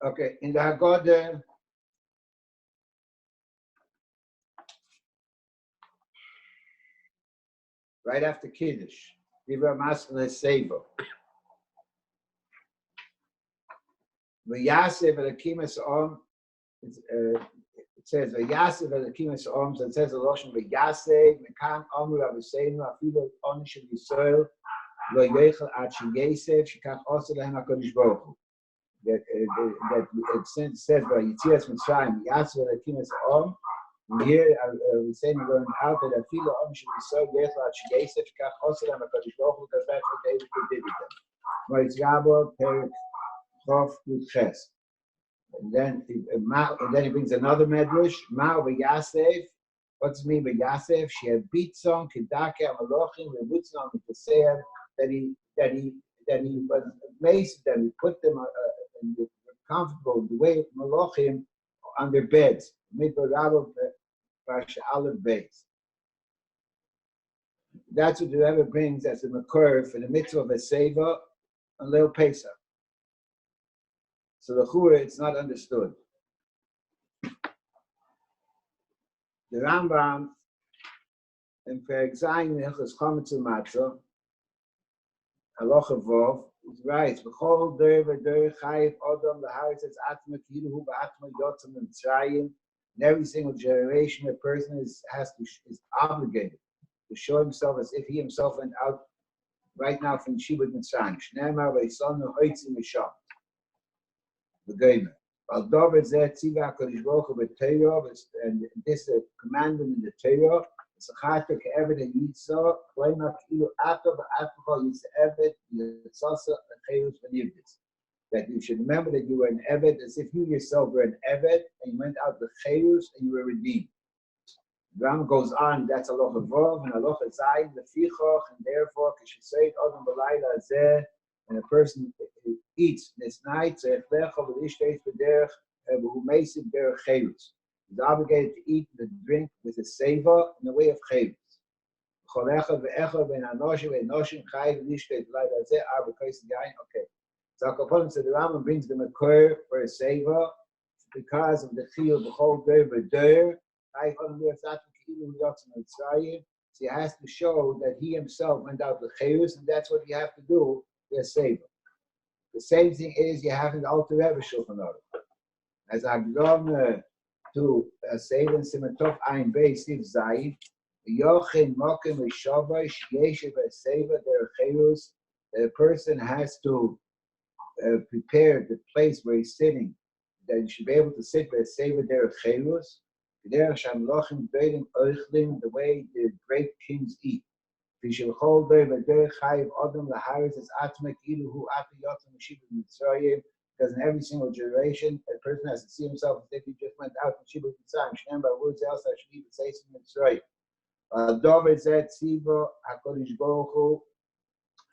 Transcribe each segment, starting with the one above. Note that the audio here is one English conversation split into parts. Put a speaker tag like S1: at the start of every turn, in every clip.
S1: Okay, in the Haggadah, right after Kiddush, Divrei Maskel Hasiba. V'yasev Elakim Om. It says V'yasev Elakim Om. So it says the Lashon V'yasev Mekan Amru Aviseinu Afilu Onish Yisrael Lo Yechel Ad Sheyesev Shekach Osel Lehem Hakadosh Baruch Hu. That it says by Yitzias Mitzrayim V'yasev Elakim Om. And here we're saying we're going out that Afilu Onish Yisrael Yechel Ad Sheyesev Shekach Osel Lehem Hakadosh Baruch Hu, because that's what David did with them. Moitz Rabba Perik Chof Yud Ches. And then he brings another medrash. Ma'u v'yasev. What's it mean v'yasev? She had bitzon kedake amalochim revutzon v'teseir. That he was amazed that he put them comfortable the way malochim on their beds. Midbar Rabba Pasha Aleph Beis. That's what the Rebbe brings as a makor for the mitzvah of a seva on Leil Pesach. So the Chura, it's not understood. The Rambam in Perek Zayin Hilchos Chometz U'Matzah, Halacha Vov, writes, "B'chol der v'der chayiv Adam l'haaretz es atma ki'ilu hu ba'atma yotza miMitzrayim." In every single generation, a person is obligated to show himself as if he himself went out right now from Shibud Mitzrayim. Shneimar v'yisonu hoitzim misham. And this is a commandment in the Torah. That you should remember that you were an Eved as if you yourself were an Eved and you went out the Chayus and you were redeemed. The Rambam goes on, that's Halacha Vov and Halacha Zayin, the Fichoch, and therefore, when a person eats this night, he's obligated to eat the drink with a seva in the way of chayvus. Okay. So the Rambam brings the makor for a seva because of the chiyuv b'chol der v'der. So he has to show that he himself went out the chayvus, and that's what you have to do. Seva. The same thing is you have an Alter Rebbe Shulchan Aruch. As I've gone to Seva and Siman Tov Ayin Beis Siv Zayin, Yochin Mokim V'Shavai Sheyeshev Seva Der Chayus. The person has to prepare the place where he's sitting, that he should be able to sit by Seva Der Chayus. Der Shamlochim Beidim Oichlin, the way the great kings eat. Because in every single generation, a person has to see himself as if he just went out from Shibud Mitzrayim. Shneim by words else I should even say some Mitzrayim.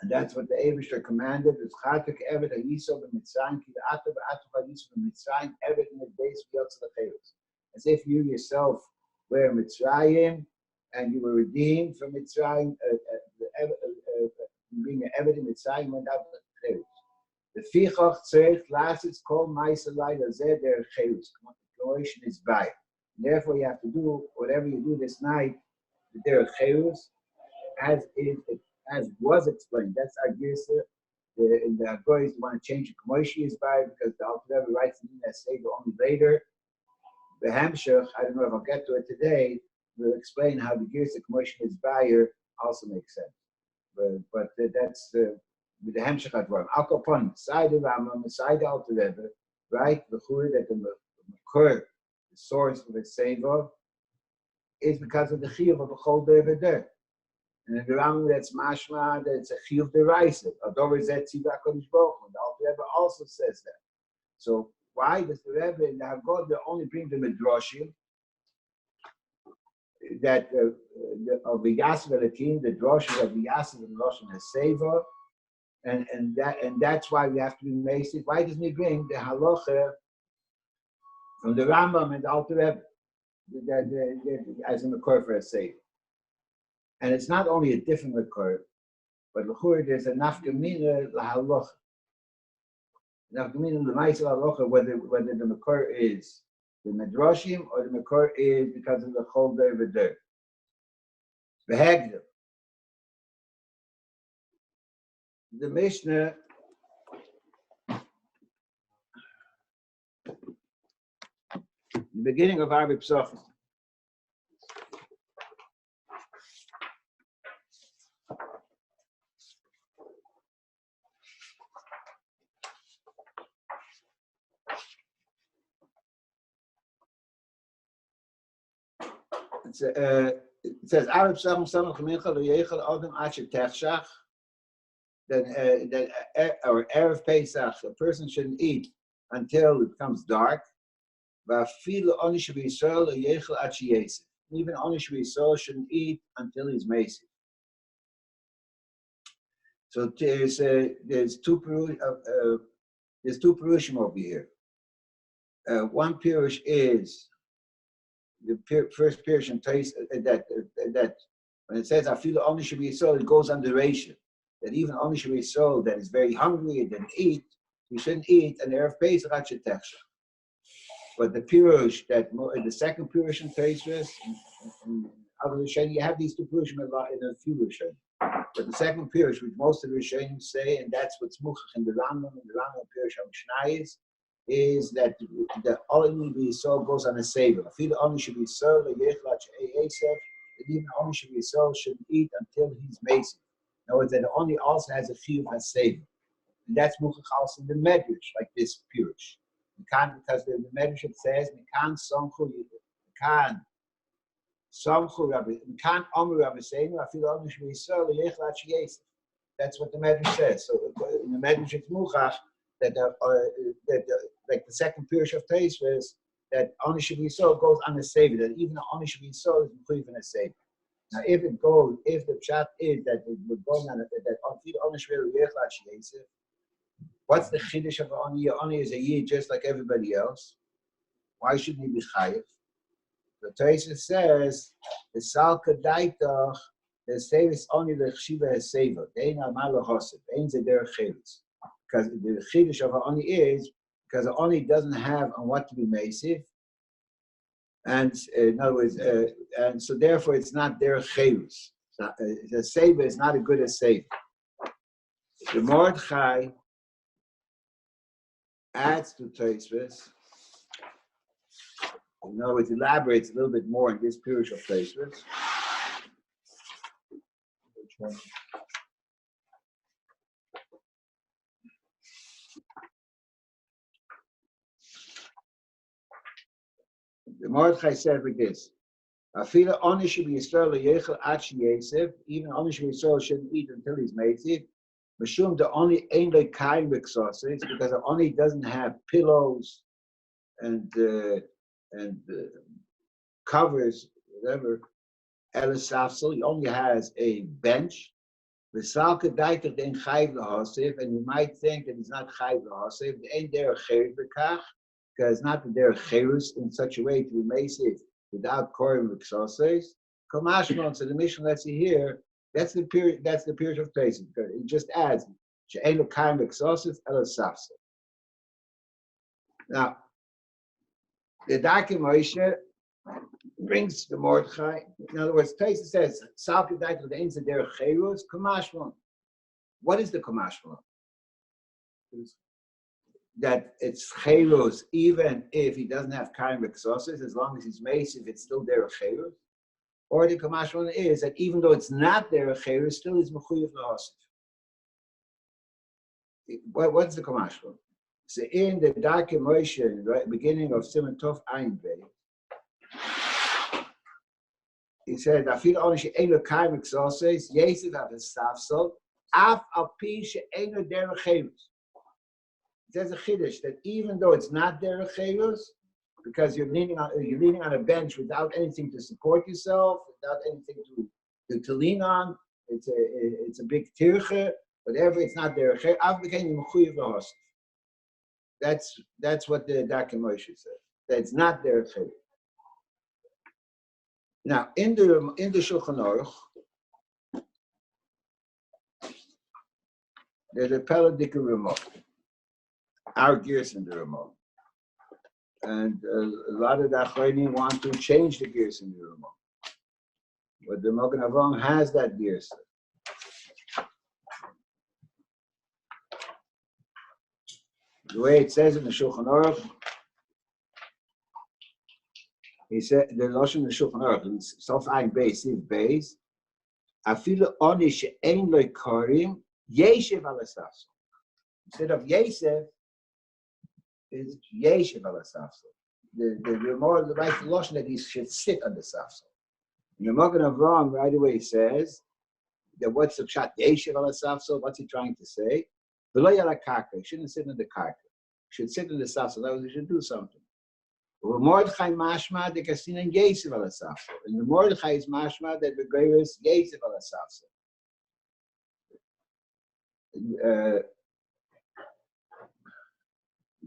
S1: And that's what the Eibishter commanded. It's Chatek Evet HaYisov b'Mitzrayim ki v'ata v'ata v'Yisov b'Mitzrayim Evet in the base v'yotz l'chayos. As if you yourself were Mitzrayim and you were redeemed from Mitzrayim, being an Eved in Mitzrayim went out the Chayus. The Fichoch Tzerich Lasis Kol Ma'aseh Laila Zeh Der Chayus. Creation is by. Therefore, you have to do whatever you do this night, the Der Chayus, as was explained. That's our Girsa. In the Hagoyes, you want to change the Kamoshi is by because the Alter Rebbe writes in that Seder only later. The Hamshach, I don't know if I'll get to it today. We'll explain how the Girsa Kamoshi is buyer also makes sense. But that's with the Hemshech Advarim. Al Kapon, side of Rambam, side of Alter Rebbe, right? The Chur that the Makor, the source of the Seva, is because of the Chiyuv of the Chol Der V'der. And in the Rambam, that's mashma that it's a Chiyuv Deraisa. Although it's that Tzivah Kodesh Baruch Hu. The Alter Rebbe also says that. So why does the Rebbe in the Haggadah only bring the Midrashim? That of the Yasser Elakim, the droshes of the Yasser and Loshen Haseva, and that's why we have to be amazed. Why doesn't he bring the halacha from the Rambam and the Alter Rebbe as a makor for a seva? And it's not only a different makor, but l'chur there's a nafka mina lahalacha. Now, the meaning of the Ma'aseh Halacha, whether the Makor is the Midrashim or the Makor is because of the Chol Der V'Der. V'hegdim. The Mishnah the beginning of Arbi Psachim. It says Arab Psachim Samach Mincha L'Yechel Adam Asher Techshach. That or Erev Pesach, a person shouldn't eat until it becomes dark. Even Onish Yisrael shouldn't eat until he's mason. So there's two Purushim over here. One Purush is the first Purush in Tais that when it says Afilu Onish Yisrael, it goes on duration. That even Onish Yisrael that is very hungry and didn't eat, he shouldn't eat an Erev Pesach Asher Techshach. But the Pirush, the second Pirush in Teisves, and other Rishonim, you have these two Pirushim a lot in a few Rishonim. But the second Pirush, which most of the Rishonim say, and that's what's Muchach in the Rambam Pirush HaMishnayis, is that the Olim Yisrael goes on a Seder. Afil Onish Yisrael Yechlach Eisef, that even Onish Yisrael should eat until he's mason. In other words, that the Oni also has a Chiyuv HaSeder. And that's Muchach also in the Medrash, like this Pirush. Because the Medrash says, "Mekan somchu, mekan somchu Rabbi, mekan Omer Rabbi Seinu, Afilu Onish Yisrael Yechlach Yesef." That's what the Medrash says. So in the Medrash it's Muchach that like the second Pirush of Teisves, that Onish Yisrael goes on a Sefer. That even Onish Yisrael is included in a Sefer. Now, if the pshat is that it would go on that Afilu Onish Yechlach Yesef. What's the chiddush of Ani? Ani is a yid just like everybody else. Why shouldn't he be chayiv? The Tosfos says the salka daitach the sevis Ani lechshiva heseva. They ain't amal lehosef. Ain't the derech chilus. Because the chiddush of Ani is because Ani doesn't have on what to be masiv, and in other words, and so therefore it's not derech chilus. The seva is not as good as seva. The Mordechai adds to Tosfos. In other words, elaborates a little bit more in this Pirush of Tosfos. Which one? The Mordechai said with this: "Afila Onish Yisrael Yechel Achi Yesef. Even Onish Yisrael shouldn't eat until he's made. Mashum the Oni ain't like kain b'ksoses because the Oni doesn't have pillows and covers, whatever. Elisafsel, he only has a bench. V'salka daitach dein chayv lahosef, and you might think that he's not chayv lahosef. They ain't there a cherus b'kach because not that they're cherus in such a way to be masiv without korim b'ksoses. Kamashmon, so the Mishnah let's see here. That's the period. That's the period of placing. It just adds she'enu kaim exhaustive elasafsel. Now, the Darkei Moshe brings the Mordechai. In other words, Tosfos says salka daitach the ends of their cherus kamashmon. What is the kamashmon? That it's cherus even if he doesn't have kaim exhaustive, as long as he's masiv, it's still their cherus. Or the Kamashwan is that even though it's not there, a cherus still is mechuyev lahosef. What's the Kamashwan? So in the Darkei Moshe, right, beginning of Siman Tov Ayin Bey, he said, "Afil Onish Eino Kaim Exoses Yesef Avesafsel Af Al Pi She'eino Derech Cherus." It says a chiddush that even though it's not derech cherus, because you're leaning on a bench without anything to support yourself, without anything to lean on. It's a big tirche, whatever. It's not there. That's what the Darkei Moshe says. That it's not there. Now in the Shulchan Aruch, there's a Peladika remark. our gears in the remote. And a lot of the Achronim want to change the gears in the remote. But the Magen Avraham has that gears. The way it says in the Shulchan Aruch, he said, the Lashon the Shulchan Aruch, Sof Ein Beis, Siv Beis, Afilu Oni she'ein lo korim, Yeshiv al Asafsel. Instead of Yesef, is Yeshiv al Asafsel. The more the right Lashon that he should sit on the Safsel. And the Magen Avraham right away says that what's the pshat Yeshiv al Asafsel? What's he trying to say? V'lo yala karka. He shouldn't sit on the karka. He should sit on the Safsel. That was he should do something. Mordechai mashma de kasina Yeshiv al Asafsel. And the Mordechai is mashma that the greatest Yeshiv al Asafsel.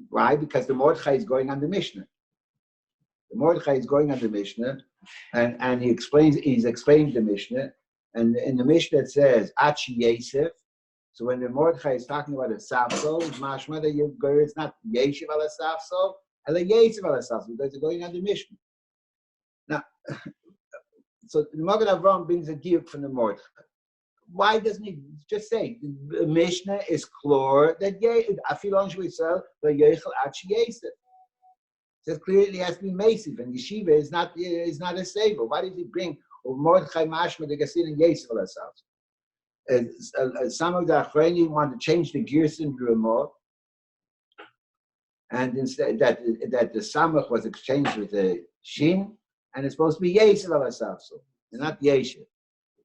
S1: Why? Because the Mordechai is going on the Mishnah. The Mordechai is going on the Mishnah, and he's explaining the Mishnah, and in the Mishnah it says Achi Yesef. So when the Mordechai is talking about a Safsel, it's mashma that it's not Yeshiv al Safsel, and the Yeshiv al Safsel, because they're going on the Mishnah. Now, so the Magen Avraham brings a diuk from the Mordechai. Why doesn't he just say the Mishnah is clear that Afil on Shvisel the Yechel Achi Yesef? It says clearly it has to be Mesiv, and Yeshiva is not a saver. Why did he bring Mordechai Mashma the Gasin and Yesef al Safsel? Some of the Achronim want to change the gears in the remote, and instead that the Samach was exchanged with the Shin, and it's supposed to be Yesef al Safsel, and not Yeshiv.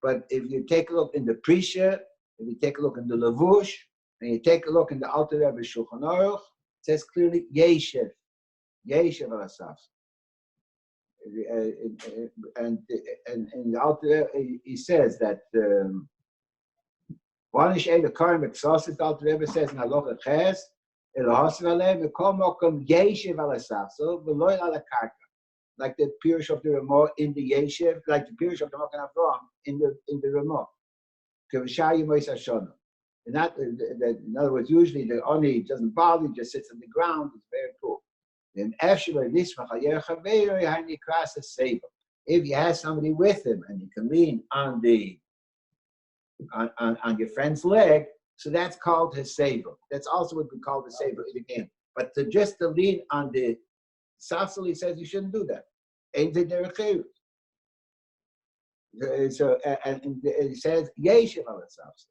S1: But if you take a look in the Prisha, if you take a look in the Lavush, and you take a look in the Alter Rebbe Shulchan Aruch, it says clearly Yeshiv al Safsel. And in the Alter Rebbe, he says that one is the Karim Exosit. Alter Rebbe says in Halacha Ches, El Hasir Aleh Mekom Mokom Yeshiv al Safsel V'Loy al Karka. Like the Pirush of the Ramah in the Yeshiv, like the Pirush of the Magen Avraham in the Ramah. In other words, usually the Oni doesn't bother, he just sits on the ground, it's very cool. If you have somebody with him and you can lean on your friend's leg, so that's called his saver. That's also what we call the saver again. But just to lean on the Safsel, he says you shouldn't do that. So, and he says, Yeshiv al Safsel.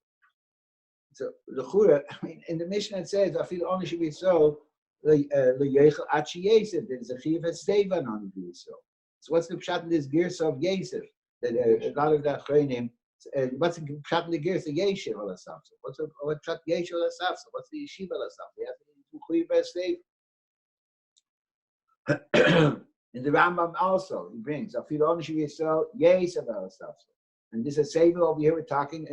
S1: So, I mean, in the Mishnah it says, I feel only should be so, Yechel Achi Yesef, there's a Chiv Estevan on the Yesef. So, what's the pshat in this gears of Yesef? That a lot of the Achronim, what's the pshat in the gears of Yeshiv al Safsel? What's pshat Yeshiv al Safsel? What's the Yeshiva al Safsel? You have to do Chiv Estevan. In the Rambam also, he brings Afil Onish Yisrael Yesef al Safsel, and this is Sefer over here. We're talking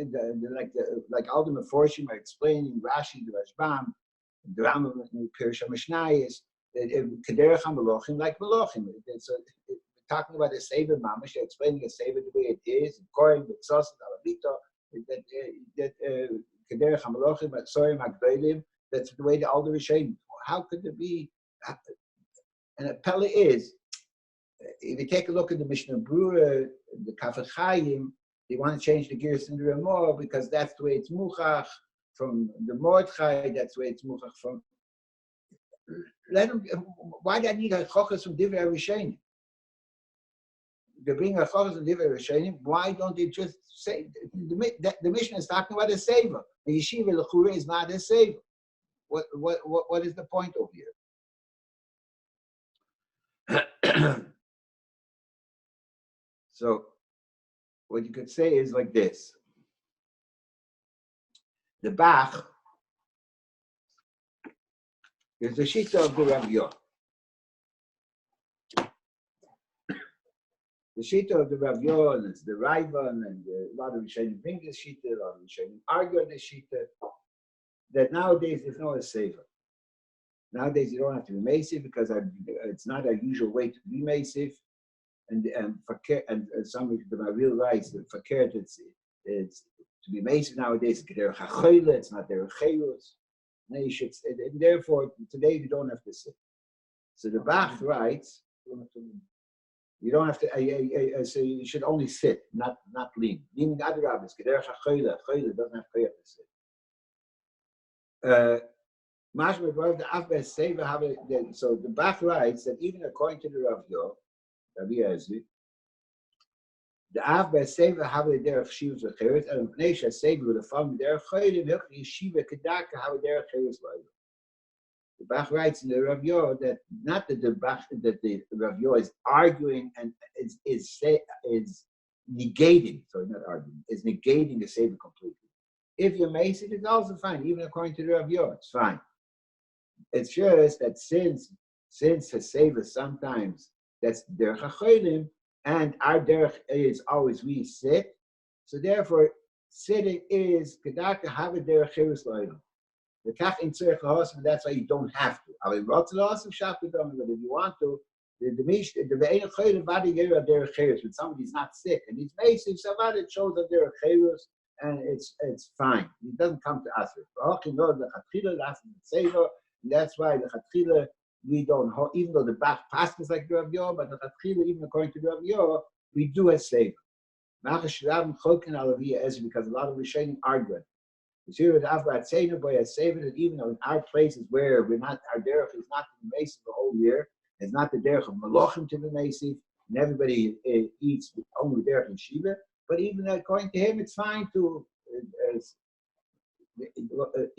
S1: like all the Meforshim are explaining Rashi, the Rashbam, the Rambam, Pirush Mishnayos, Kederach HaMelochim like Melochim. So we're talking about the Sefer Mamash, explaining the Sefer the way it is, Korim, the Tzos, the Alavito, Kederach HaMelochim, Sorim HaGdolim. That's the way the Alder Rishonim. How could there be? And the Pella is. If you take a look at the Mishnah Brura, the Kafir Chaim, they want to change the gears in the Ramah because that's the way it's muchach from the Mordechai. That's the way it's muchach from. Let them. Why do I need a chochas from Divrei Rishonim? They bring a chochas from Divrei Rishonim. Why don't they just say the Mishnah is talking about a saver? The yeshiva l'chura is not a saver. What is the point over here? So, what you could say is like this. The Bach is the Shita of the Rav Yor. The Shita of the Rav Yor, and it's the Raivan, and a lot of Rishonim bring this Shita, a lot of Rishonim argue on this Shita, that nowadays there's no saver. Nowadays you don't have to be Mesiv because it's not a usual way to be Mesiv. And some of them are real rights. For carrot, it's to be Mesiv nowadays. It's not their chayus. And therefore, today you don't have to sit. So the Bach writes, you don't have to, so you should only sit, not lean. Leaning adarab is kederach hachoyle. Choyle doesn't have to sit. So the Bach writes that even according to the Rav Yo, Rabbi Ezri, the Av Seva have a derech shivs v'cheret, and Pnei Seva with a farm derech choyle, v'ch yeshiva kedaka have a derech cheres loyla. The Bach writes in the Rav Yo that not that the Rav Yo is arguing and is negating, sorry, not arguing, is negating the Seva completely. If you mace it, it's also fine, even according to the Rav Yo, it's fine. It's just that since Haseva sometimes that's derech hacholim, and our derech is always we sit, so therefore sitting is kedaka have a derech cheres loyla. The kach in tzerich lahasim, that's why you don't have to. But if you want to, the ve'ein cholim vadi gera derech cheres, when somebody's not sick and he's massive, so it shows that derech cheres, and it's fine. It doesn't come to us. That's why the chatchila we don't, even though the Bach passes like the Rav Yo, but the chatchila, even according to the Rav Yo, we do a sefer. Because a lot of Rishonim argue. You see with Avrat Seinu boy a sefer that even though in our places where we're not, our derech is not to be masiv the whole year, it's not the derech of Malachim to be masiv, and everybody eats only derech in Shiva. But even according to him, it's fine to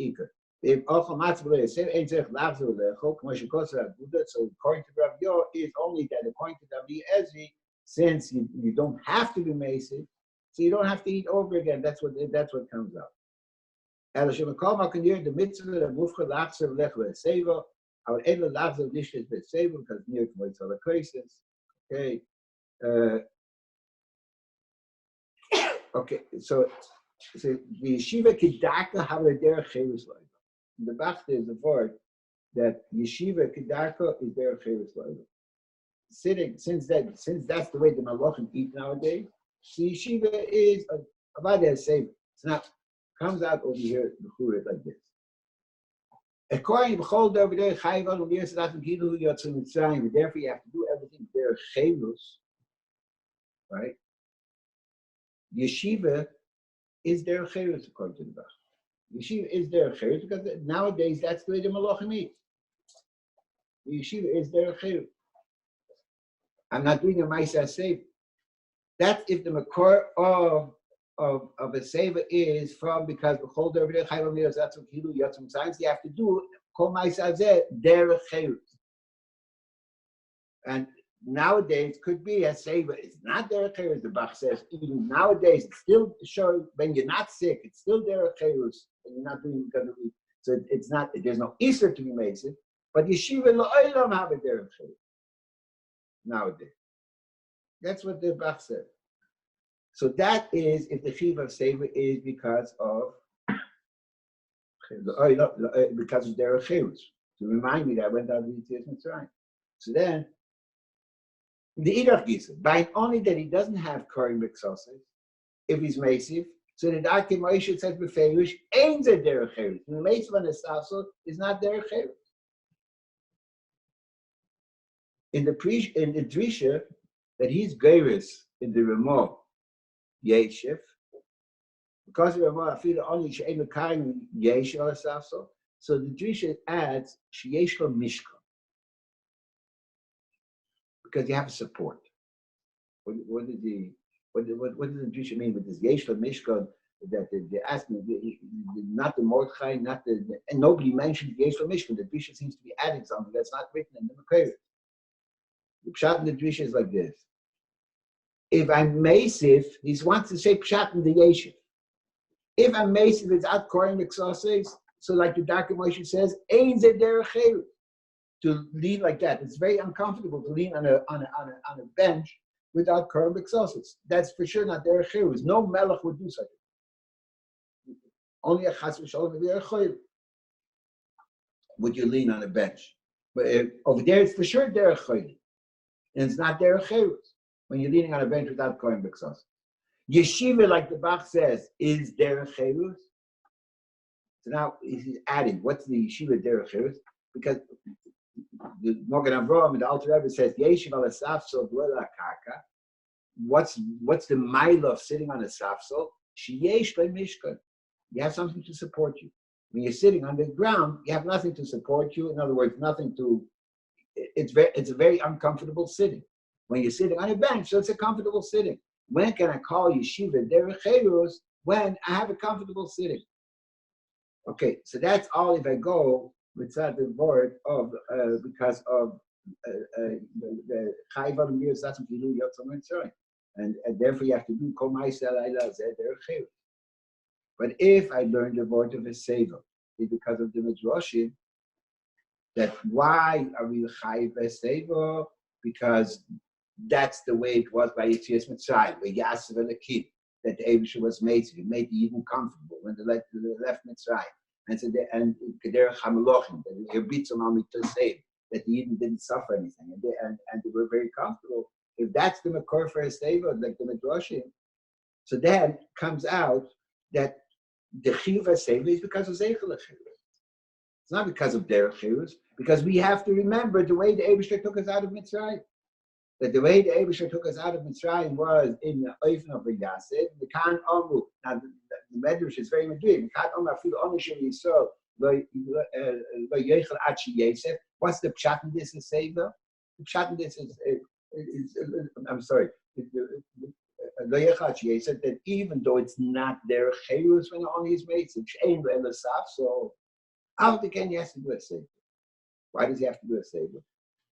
S1: ikar. If also matzvah say ain't zech lavzu lechol k'moshe koser aguda. So according to Rav Yo, is only that according to Rabbi Ezri, since you don't have to be masiv, so you don't have to eat over again. That's what comes out. Elashim kol makanir the mitzvah of mufcha lachzer lech le'seva. Our edel lachzer nishlet le'seva because near to mitzvah crisis. Okay. Okay. So the yeshiva kedaka have a derech cheres loyla. In the Bach there's a word that yeshiva kedaka is derech cheres loyla. Sitting, since that's the way the malachim eat nowadays, so yeshiva is about their sefer. It's not comes out over here like this. According to B'chol over there, Chayva Lumir Sadat Gilu Yotzim Mitzrayim. Therefore, you have to do everything derech cheres, right? Yeshiva is derech cheres according to the Bach. Yeshiva is derech cheres because nowadays that's the way the malachim eat. The yeshiva is derech cheres. I'm not doing a ma'aseh sefer. That's if the makor of a sefer is from because b'chol over there chayv amir zatzum kilu yatzum science. You have to do kol ma'aseh zeh derech cheres. And nowadays could be a sefer. It's not derech cheres. The Bach says even nowadays it's still shows when you're not sick. It's still derech cheres. And you're not doing because of it. So it's not. There's no iser to be made. But yeshiva lo'olam have a derech cheres. Nowadays. That's what the Bach said. So that is if the chiv of sefer is because of derech cheres. To remind me that I went out to the Mitzrayim. So then the idach gisa, by only that he doesn't have korim b'ksosei, if he's masiv, so the Darkei Moshe says b'feirush ain't a derech cheres. The masiv on the safsel is not derech cheres. In the drisha that he's geiris in the Ramah Yeshiv, because the Ramah afila only she'enu kain yesh or safsel, so the drisha adds sheyesh lo mishkan because you have a support. What does the drisha mean with this yesh lo mishkan? That they're asking not the Mordechai, not the and nobody mentioned yesh lo mishkan. The drisha seems to be adding something that's not written in the Makayr. The pshat in the drisha is like this. If I'm Mesif, he wants to say pshat in the yeshiv. If I'm Mesif without korim exorcies, so like the Darkei Moshe says, ein ze derech cheres. To lean like that, it's very uncomfortable to lean on a bench without korim exorcies. That's for sure not derech cheres. No melech would do such. Only a chas v'sholom derech cheres would you lean on a bench. But over there, it's for sure derech cheres, and it's not derech cheres. When you're leaning on a bench without kohen b'ksos. Yeshiva, like the Bach says, is derech cheres. So now he's adding, what's the yeshiva derech chirus? Because the Morgan Avraham and the Alter Rebbe says, Yeshiv al safsol v'lo karka. What's the mile of sitting on a safsol? Sheyesh le mishkan. You have something to support you. When you're sitting on the ground, you have nothing to support you. In other words, nothing to. It's a very uncomfortable sitting. When you're sitting on a bench, so it's a comfortable sitting. When can I call yeshiva derech chirus? When I have a comfortable sitting. Okay, so that's all if I go with the word of because of the chayv al mir zatzim kilu yotzam mitzrayim, and therefore you have to do kol ma'aseh alayla zeh derech chirus. But if I learned the word of a seva, it's because of the midrashim. That why are we chayv a seva? Because that's the way it was by Yitzias Mitzrayim, by Yasav and the kid. That the Eibusha was made, he made the Eden comfortable when they left Mitzrayim. And so and Kederach HaMelochim, that he beat some army to save, that the Eden didn't suffer anything, and they were very comfortable. If that's the Makor for a Seva, like the Midrashim, so then comes out that the Chiyuv Seva is because of Zeichel HaChiyuv. It's not because of Derech Chiyuv, because we have to remember the way the Eibusha took us out of Mitzrayim. That the way the Eibusha took us out of Mitzrayim was in the Oifen of Yasef. The Kan Omu. Now the Medrash is very Madrid. The Kan Omu Afilu Onishim Yisrael Lo Yechel Achi Yasef. What's the pshat in this is Seva? The pshat in this is I'm sorry. Lo Yechel Achi Yasef. That even though it's not their chayus when the Oni is made, it's Shein Ve'elasaf. So out again he has to do a Seva. Why does he have to do a Seva?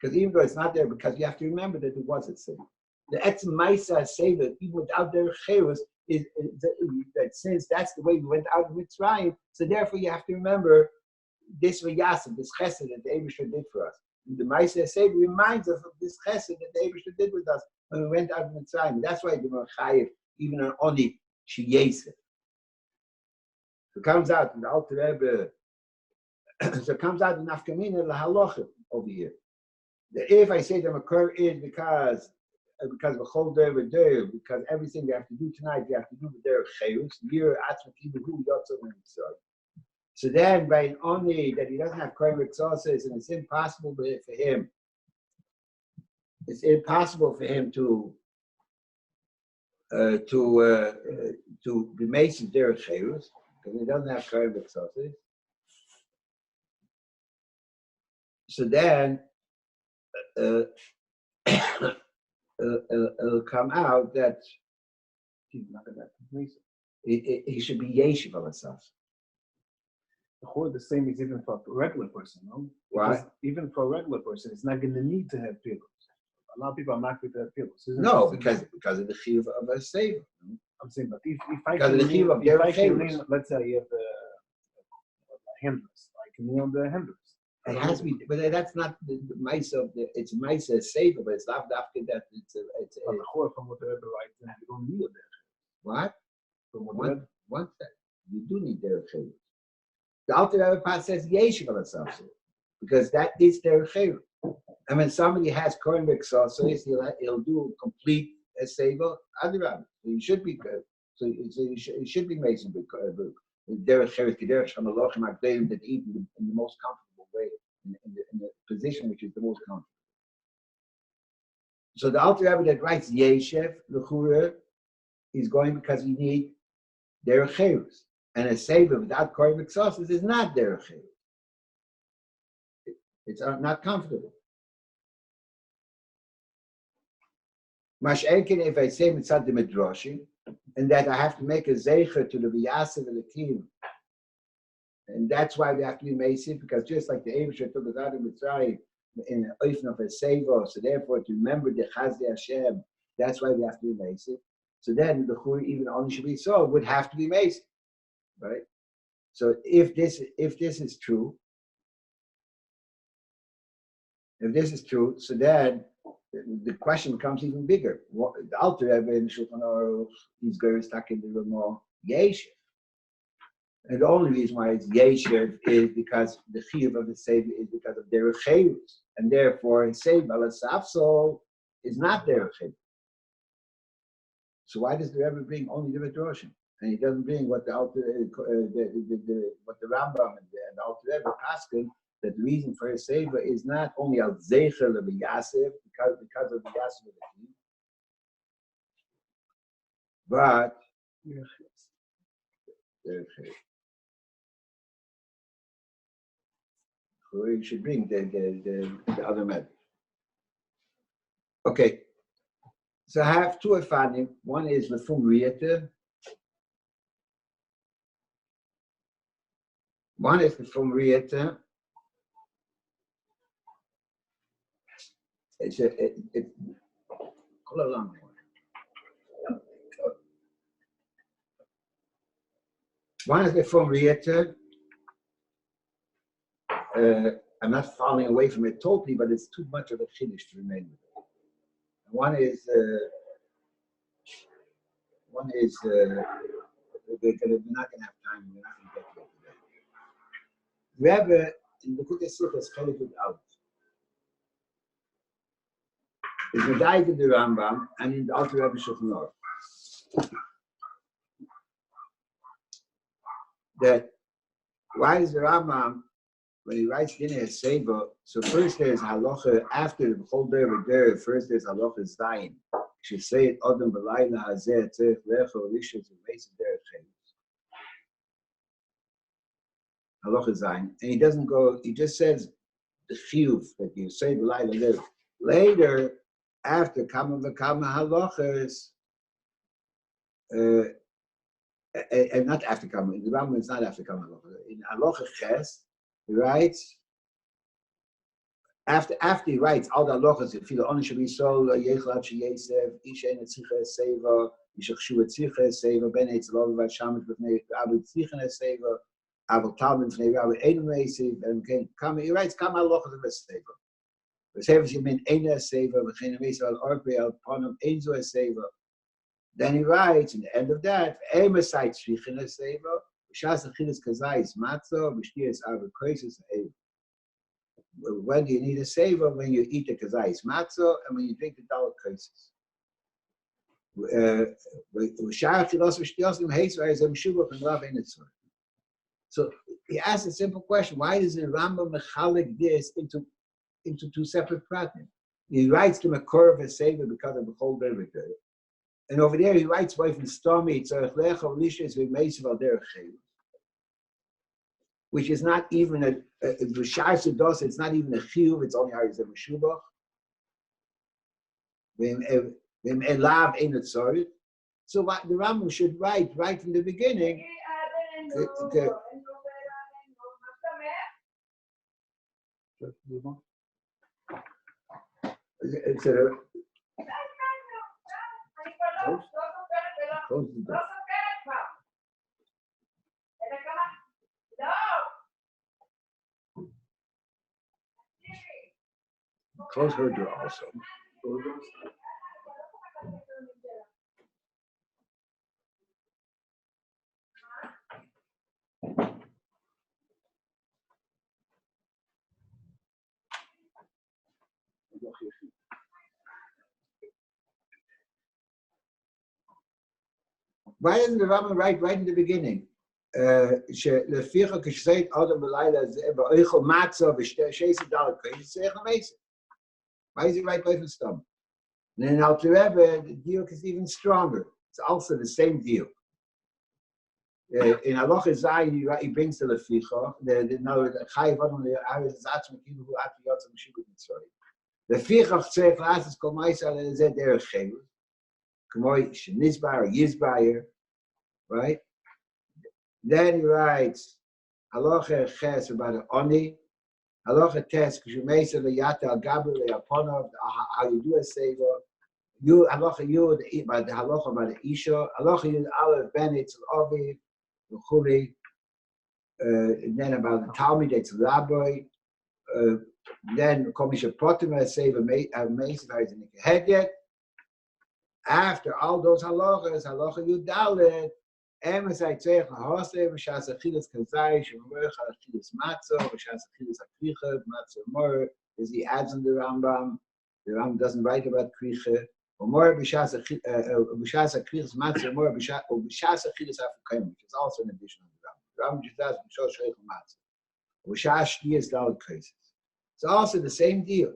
S1: Because even though it's not there, because you have to remember that it was a seva. The Etz Maisa seva, even without their chayus, is that since that's the way we went out of Mitzrayim, so therefore you have to remember this v'yasim, this chesed that the Eibusha did for us. And the Maisa seva reminds us of this chesed that the Eibusha did with us when we went out of Mitzrayim. And that's why the Merchayev, even on Oni, Sheyesef. So it comes out in the Alter Rebbe, so it comes out in Nafkamina Lahalochim over here. If I say the Makor is because of a whole day with day, because everything we have to do tonight, we have to do with their chayus, so then by an only that he doesn't have Kohen resources, and it's impossible for him to be mason their chayus, because he doesn't have Kohen resources. So then it'll come out that he should be yeshiv al asaf.
S2: The same is even for a regular person, no?
S1: Why?
S2: Even for a regular person, it's not going to need to have pillows. A lot of people are not going to have pillows.
S1: No, because of the chiyuv of a seva.
S2: I'm saying, but if I can lean, let's say you have the handrest, I can lean on the handrest.
S1: It has to be, but that's not the mice of the. It's mice as saver, but it's not after that. It's a.
S2: From what the Rebbe writes, you don't need it.
S1: What? From what that? You do need their chayv. The Alter Rebbe part says yeshiv al asaf, because that is their chayv. And when somebody has Kohen B'Ksos, he'll do complete a saver. Adirab, so you should be good. So you should be mason derech chayv, derech shamalachim akdeim that eat in the most comfortable way, in the position which is the most comfortable. So the Alter Rebbe that writes Yeshev l'chura is going because you need derech chayvus, and a seva without Kohen B'Ksos is not derech chayvus. It's not comfortable. Mash'enkin, if I say mitzad the midrashim, and that I have to make a zeicher to the v'yasev and the kim. And that's why we have to be Mesiv, because just like the Eibusha took us out of Mitzrayim in the Oifen of a Seva, so therefore to remember the Chazdi Hashem, that's why we have to be Mesiv. So then the Churi, even only should be so, would have to be Mesiv, right? So if this is true, so then the question becomes even bigger. The Alter Rebbe in Shulchan Aruch is going stuck in the Ramah Yeshiv. And the only reason why it's yeshiv is because the chiyuv of the Savior is because of their chayus, and therefore in Savior al asafso is not their chayus. So why does the Rebbe bring only the Midrashim? and he doesn't bring what the what the Rambam and the Alter Rebbe Paskin, that the reason for his Seba is not only al Zeichel of the Yasef, because of the Yasef of the king, but you should bring the other method. Okay, so I have two afanim. One is Lefum Riyata. One is Lefum Riyata. It's call along. One is Lefum Riyata. I'm not falling away from it totally, but it's too much of a chiddush to remain with it. One is we're not going to have time. We're not going to get to it today. Rebbe in the Kutei Sichos Chelik Yud Aleph is medayik in the Rambam and in the Alter Rebbe Shulchan Aruch that why is the Rambam, when he writes Dinei Haseba, so first there's halacha after the whole day of der. First there's halacha Zayin. You should say it Adam B'Layla Hazeh Tzerich Lecha Rishos V'Meisa Derech Chayus. Halacha Zayin, and he doesn't go. He just says the chiyuv that you say B'Layla live. Later, after Kama V'Kama halachas, and not after Kama. The Rambam is not after Kama halacha. In halacha Ches, he writes, after he writes all the halachas, if you only should be sold, Yechlat Sheyesev, Isha Netzicha Seva, Isha Chshuva Tzicha Seva, Ben Eitzalov Vashamish B'nei Rabbi Tzicha Seva, Abel Talmud B'nei Rabbi Einu Meisiv, and he writes Kama halachas of a Seva. Seva you mean Eina Seva, V'chein Meisiv al Orpei al Ponom Einzu Seva. Then he writes in the end of that, Emasai Tzricha Seva. When do you need a seva? When you eat the kazayis matzah and when you drink the dalit kaisis. So he asks a simple question: why does the Rambam mechalik this into two separate pratim? He writes the makor of a seva because of the whole derech. And over there he writes away from Stomi, which is not even a V'shar Sudos, it's not even a chiyuv, it's only Harizeh Meshubach. So what the Rambam should write right from the beginning. Close the door. Close her door also. Why doesn't the Rambam write right in the beginning? Why is he right by the stomach? And then Alter Rebbe, the deal is even stronger. It's also the same deal. In Halacha Zayin, he brings the Leficha. The Chayiv Adam Le'aretz Zatzim Kivu Ati Yotzim Shibud Mitzrayim. Leficha Tzreich La'asis Kol Ma'isa Le'ezeh Derech Chayus. K'moi Shenizbar or Yizbayer, right? Then he writes Halacha Ches about the Oni. Halacha Tes K'shumeisa Le'yata Al Gabri Le'aponov. How you do a seva. You Halacha Yud about the Halacha about the Isha. Halacha Yud Aleph Ben Eitzel Ovi. Then about the Talmud, it's Rabbi. Then Komisha Potima Seva Meisiv in the after all those halachas, halacha Yudalet, Emes Aitzech Lahoseh, V'shas Achilas Kazai, Shemorech Achilas Matzah, V'shas Achilas Akricha, Matzah Mor, as he adds in the Rambam. The Rambam doesn't write about Kricha. or more b'shas akrichas matzah, more b'shas achilas afukayim, which is also an addition of the Rambam. The Rambam just does b'shas sheichel matzah, b'shas shtiyas daled kaises. It's also the same deal.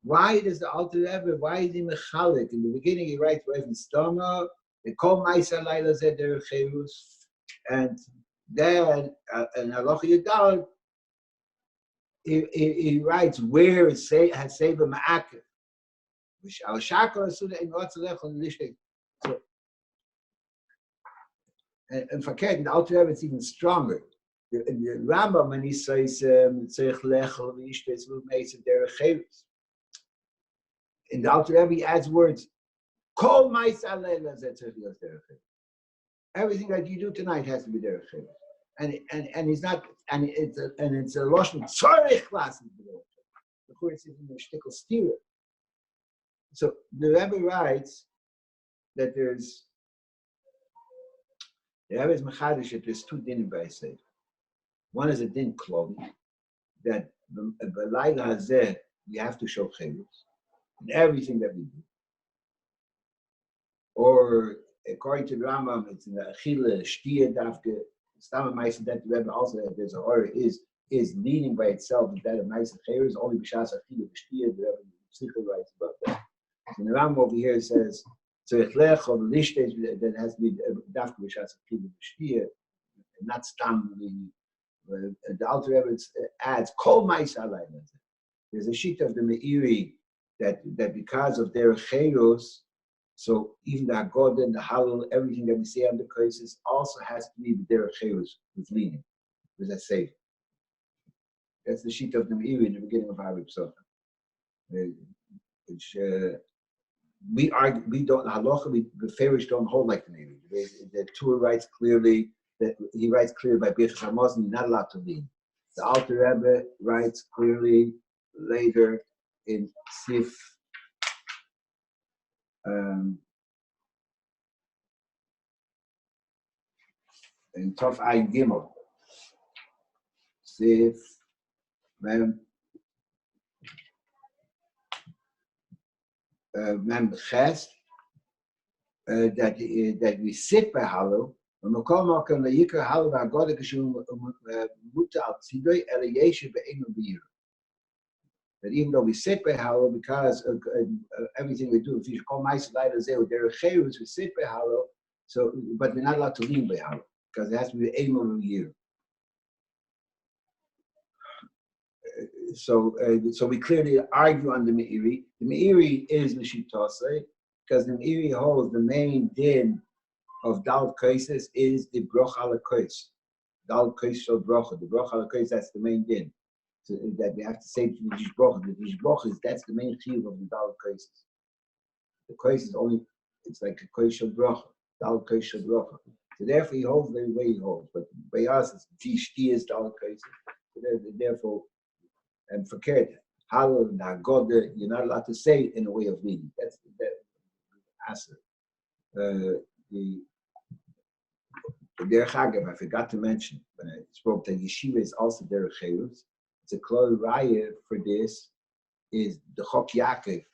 S1: Why does the Alter Rebbe, why is he mechalik? In the beginning, he writes right from Stoma, they call Maisa Laila Zeder Cherus, and then in Halacha Yudal, he writes where it has saved a ma'akev. So, and forget, the Alter Rebbe is even stronger. The Rambam, when he says Tzarich lechel v'ishtes v'meis derech cherus, in the Alter Rebbe, he adds words. Kol Maisa Laila Zeder Cherus. Everything that you do tonight has to be derech cherus. And he's not, and it's a loshon tzarich class. The course is in the shtickle steer. So the Rebbe writes that the Rebbe is mechadish that there's two dinim by Sefer. One is a din kloli that b'layla hazeh we have to show cherus in everything that we do. Or according to the Rambam, it's in the achila shtia davke. Stam Ma'aser that the Rebbe also there's a order is leading by itself that of Ma'aser Cherus only b'shas achila b'shtia. The Rebbe Tzricha writes about that. And the Rambam over here says tzarich lechol lishtes that has to be dafke b'shas achila b'shtia, not stam. The Alter Rebbe adds kol Ma'aser Laila. There's a sheet of the Meiri that because of their cherus. So even the Haggadah and the Hallel, everything that we say on the cases also has to be the derech cherus with leaning, with that safe. That's the sheet of the Meiri in the beginning of Harib Socha. Which we argue, we don't halacha, the Farish don't hold like the Meiri. The Torah writes clearly that he writes clearly by Birchas Hamazon, you're not allowed to lean. The Alter Rebbe writes clearly later in Sif. In Tov Ayin Gimel, Sif Mem Ches, that we sit by Hallel. That even though we sit by Hallel, because of everything we do, if you call Ma'aser Laila Zeh derech cherus, we sit by Hallel. So, but we're not allowed to lean by Hallel because it has to be the aim of a year. So we clearly argue on the Meiri. The Meiri is Nishitase because the Meiri holds the main din of Dal Kaises is the Broch ala Kais. Dal Kais shel Brocha. The Broch ala Kais, that's the main din. So that we have to say to the Dishbroch. The Dishbroch is that's the main chiyuv of the Dal Kaises. The Kais is only, it's like a Kais shel Brocha. Dal Kais shel Brocha. So therefore he holds the way he holds. But by us it's Tishti is Dal Kaises. So therefore, and forget Hallel and Haggadah, you're not allowed to say it in a way of leading. That's the answer. The Derech Agav, I forgot to mention when I spoke that yeshiva is also derech cherus. It's a klal raya for this is the Chok Yaakov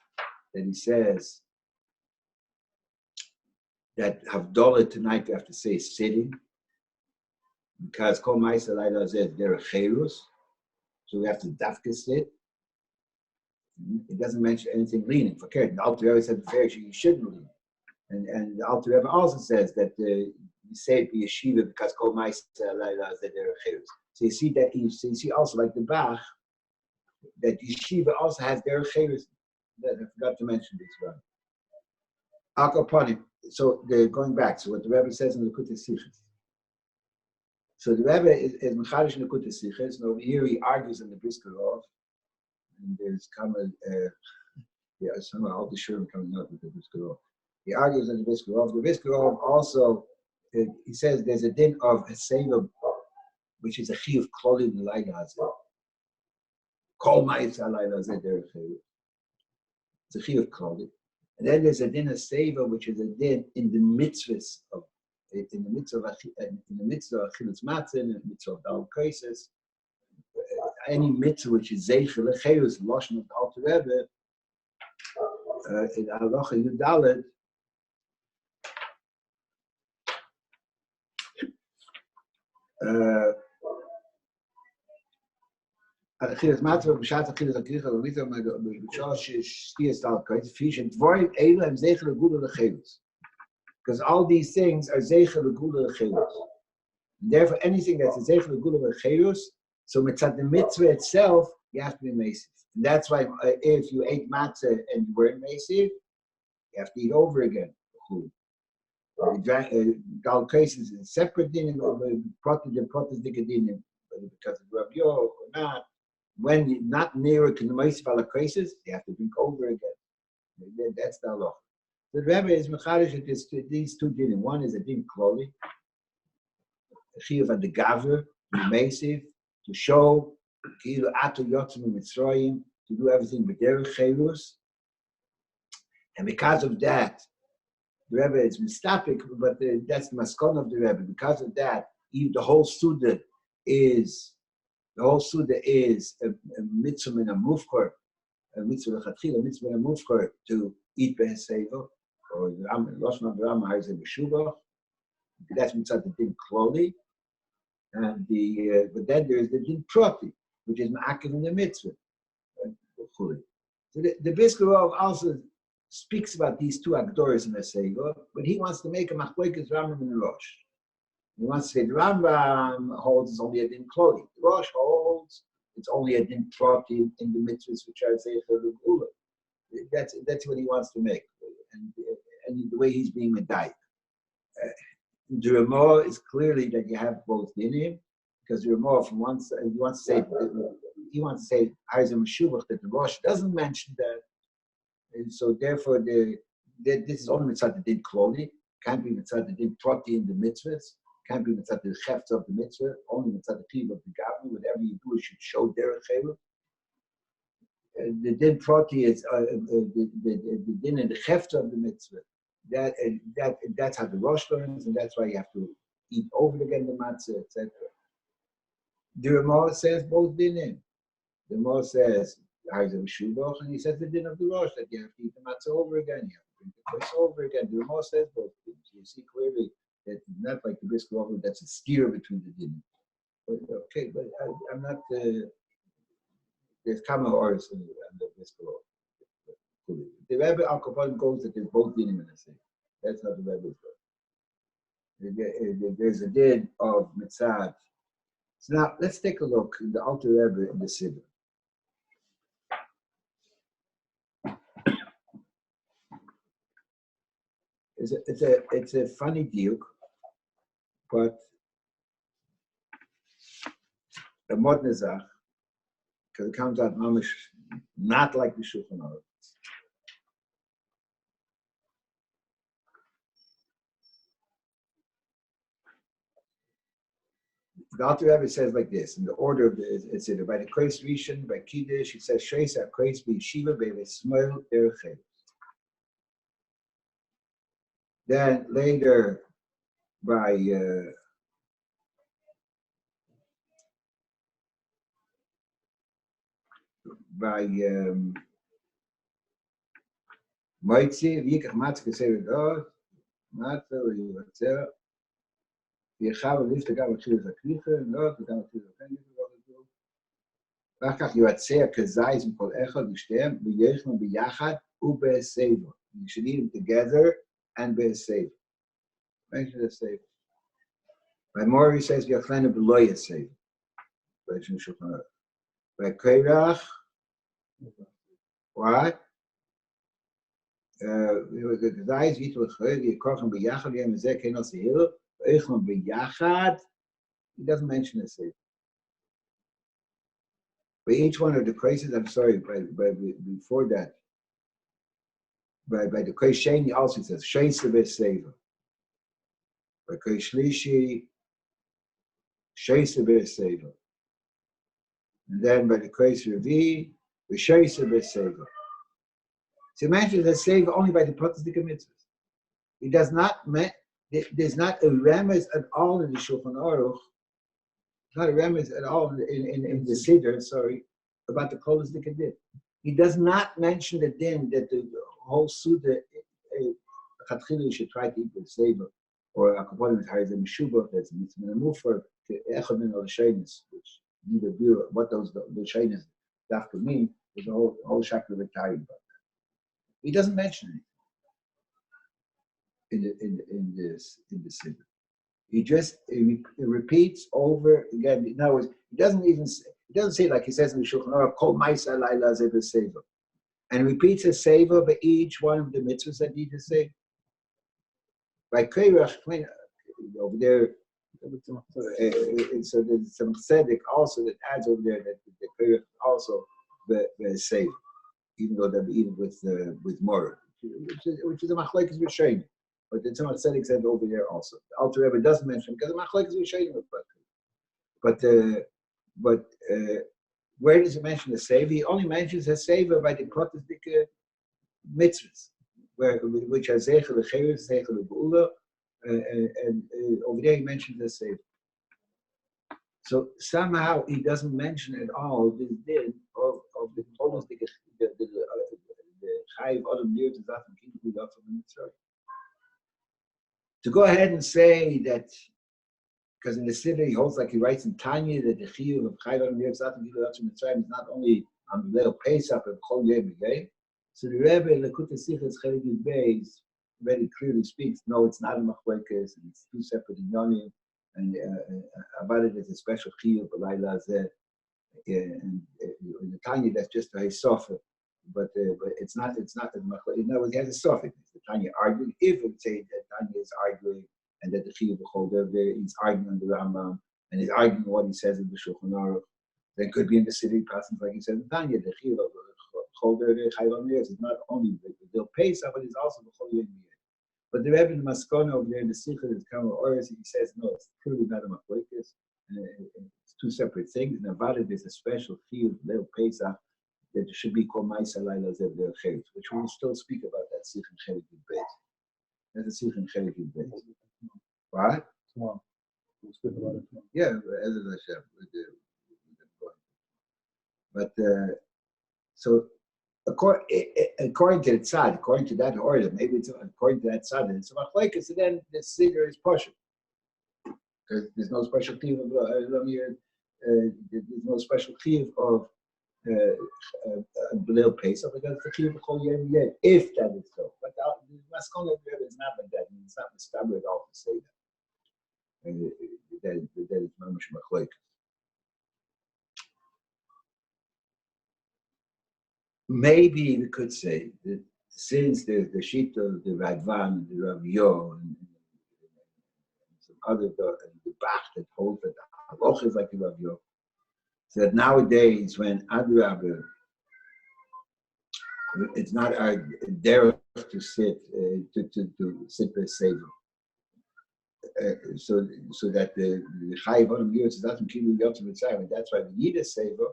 S1: that he says that Havdalah tonight we have to say sitting because Kol Ma'aser Laila Zeh derech cherus, so we have to dafka sit. It doesn't mention anything leaning. Forget the Alter Rebbe said fair you shouldn't lean, and the Alter Rebbe also says that you say it be yeshiva because Kol Ma'aser Laila Zeh derech cherus. So you see that you see also like the Bach that yeshiva also has derech cherus. That I forgot to mention this one. Akaponim. So they're going back. So what the Rebbe says in the Likutei Sichos. So the Rebbe is mechadish in the Likutei Sichos, and over here he argues in the Brisker Rov. And there's come some of all the Shurim coming up with the Brisker Rov. He argues in the Brisker Rov. The Brisker Rov also he says there's a din of a seva, which is a chiyuv kloli in the Laila Hazeh. Kol Ma'aser Laila Zeh derech cherus. It's a chiyuv kloli. And then there's a din of seva, which is a din in the mitzvahs of in the mitzvah of achilas matzah, in the mitzvah of dal kaises, any mitzvah which is zeicher lecherus, lashon of the Alter Rebbe, in Halacha Yudalet, Achilas Matzah b'shat achilas akricha l'mitra b'shah sh'stiyas talkais fish and dvorim eila and zeicher l'gula l'chelus. Because all these things are zeicher l'gula l'chelus. Therefore, anything that's a zeicher l'gula l'chelus, so mitzad the mitzvah itself, you have to be mesiv. That's why if you ate matzah and you weren't mesiv, you have to eat over again. Gal cases is separate din, the protas dikadinim, because of Rabbi Yo or not. When you're not near to the mesiv ala cases, you have to drink over again. That's the halacha. The Rebbe is mecharish at these two dinim. One is a din kloli, a chiyuv ad the gaver, the mesiv, to show to do everything with derech chelus, and because of that, the Rebbe is mistapik, but that's the maskon of the Rebbe. Because of that, even the whole Suda is a mitzvah and a mufkar, a mitzvah lechatchila, a mitzvah and a mufkar to eat beheseva, or Lashon Avraham is a b'shubach. That's mitzvah the din kloli. And but then there is the din proti, which is ma'akiv in the mitzvah. So the Brisker also speaks about these two agdoros in the Seiva, but he wants to make a machloekes Rambam and Rosh. He wants to say the Rambam holds it's only a din kloli. The Rosh holds it's only a din proti in the mitzvahs which are zeicher l'gula. That's what he wants to make, and the way he's being medayik. The Ramah is clearly that you have both dinim, because the Ramah from one side he wants to say Arizim Meshubach that the Rosh doesn't mention that, and so therefore this is only mitzvah the din kloli, can't be mitzvah the din proti in the mitzvahs, can't be mitzvah the chefts of the mitzvah, only mitzvah the chiv of the gavni. Whatever you do, it should show derech chelu. The din proti is the din and the chefts of the mitzvah. That's how the Rosh learns, and that's why you have to eat over again the matzah, etc. The Ramah says both dinim. The Ramah says Arizim Shubach, and he says the din of the Rosh that you have to eat the matzah over again, you have to drink the place over again. The Ramah says both things. You see clearly that it's not like the Brisker over that's a steer between the dinim. Okay, but I'm not. There's kama oris in the Brisker over. The Rebbe Al Kapon goes that there's both dinim in the same. That's how the Rebbe goes. There's a din of mitzad. So now let's take a look in the Alter Rebbe in the Siba. It's a funny deal, but a modern zach, because it comes out mamish not like the Shulchan Aruch. The Alter Rebbe says like this, in the order of it's either by the Kreis Rishon, by Kiddush, he says, Sheis HaKreis B'Yeshiva B'Vesmoil Derech. Then later by Moitzi, V'yikach Matzah Kesei V'dor, Matzah V'yivatzeh, V'yechav V'lifta Gav V'chilus HaKricha, V'dor, V'gav V'chilus HaKricha, ואחר כך יועצר כזייז מכל אחד ושתיהם, ויחנו ביחד ובסייבו. You should eat them together and בסייבו. Mention the seiva. By Mori says Yachlena beloya seiva. By Shulchan Aruch. By Keirach, what? The guys eat with Chayil, you kochen b'yachad, you have zeh kenos hil, v'echlon b'yachad. He doesn't mention the seiva. By each one of the cases, I'm sorry, before that, by the Kreis Sheni also says Sheisa b'seiva. By Kreis Shlishi, Sheisa b'seiva. And then by the Kreis Revi, Sheisa b'seiva. So imagine the seiva only by the Protestant mitzvahs. It does not. There's not a remez at all in the Shulchan Aruch. Not a remez at all in the Siddur, sorry, about the Kolos Dikadin. He does not mention the din that the whole Suda, you should try to eat with Seva, or a component of Harizah Meshubah, that's a mitzvah mufer, Echad min al-Shainis, which neither do what those Shainis dafka mean, there's a whole chapter of Italian about that. He doesn't mention it in the Seva. He just he repeats over again. In other words, he doesn't say like he says in the Shulchan Aruch, Kol Ma'aseh Laila Zeh Seva, and repeats a Seva by each one of the mitzvahs that need to say. By Keirach, over there, so there's some tzedek also that adds over there that the Keirach also the Seva, even though they're eaten with Morah, which is a machlekes v'shein. But the Tzemach Tzedek said over there also. The Alter Rebbe doesn't mention because the machlekes v'shein. But where does he mention the Seva? He only mentions the Seva by the protestic mitzvahs, which are Zeichel l'Cheres, Zeichel l'Geula, and over there he mentions the Seva. So somehow he doesn't mention at all this din of the almost the Chayiv Adam Nir to Zatam Kintu Zatam Mitzrayim. To go ahead and say that, because in the Siddur he holds like he writes in Tanya that the Chiyuv of Chayiv Adam Nir to Zatam Kintu Zatam Mitzrayim is not only on the Leil Pesach and Chol Yom Yigay. So the Rebbe Lekutei Sichos Chelik Yud Beis very clearly speaks. No, it's not a machlekes, and it's two separate inyanim. And about it is a special chiyuv, Balayla Zeh, and in the Tanya that's just a sofa, but it's not as much. In other words, it has a suffix. The Tanya arguing if it say that Tanya is arguing and that the chiyuv b'choder is arguing on the Rambam and is arguing what he says in the Shulchan Aruch, then it could be in the city passing like he says in Tanya. The chiyuv b'choder chayv is not only the Pesach, but it's also b'chol yom. But the Rebbe in the Maskona over there in the Sikha is Kama Oris, he says, no, it's clearly not a machlekes, and it's two separate things. And about it, there's a special field, Leil Pesach, that should be called Ma'aseh Laila Zeh B'Cheres, which we will still speak about that Sikha in Chelik Yud Beis. That's a Sikha in Chelik Yud Beis. What?
S2: Tomorrow. We'll speak about it tomorrow.
S1: Yeah, Ezra Hashem. But so. According to the tzad, according to that order, maybe it's according to that tzad, and it's a machlekes, and then the siddur is partial. Because there's no special chiyuv of there's no special chiyuv of B'leil Pesach, because it's the chiyuv of Chol Yom Yeh, if that is so. But the Maskon of the Rebbe is not like that. It's not mistaber at all to say that. That is mamash machlekes. Maybe we could say that since there's the sheet of the Radvan, the Rav Yo, and some other, the Bach that holds that the Haloch is like the Rav Yo, so that nowadays when Adrabah, it's not our derech to sit to sit by Seva. So that the Chayiv Adam Nir is not from Kilu Yotzim Mitzrayim, and that's why we need a Seva.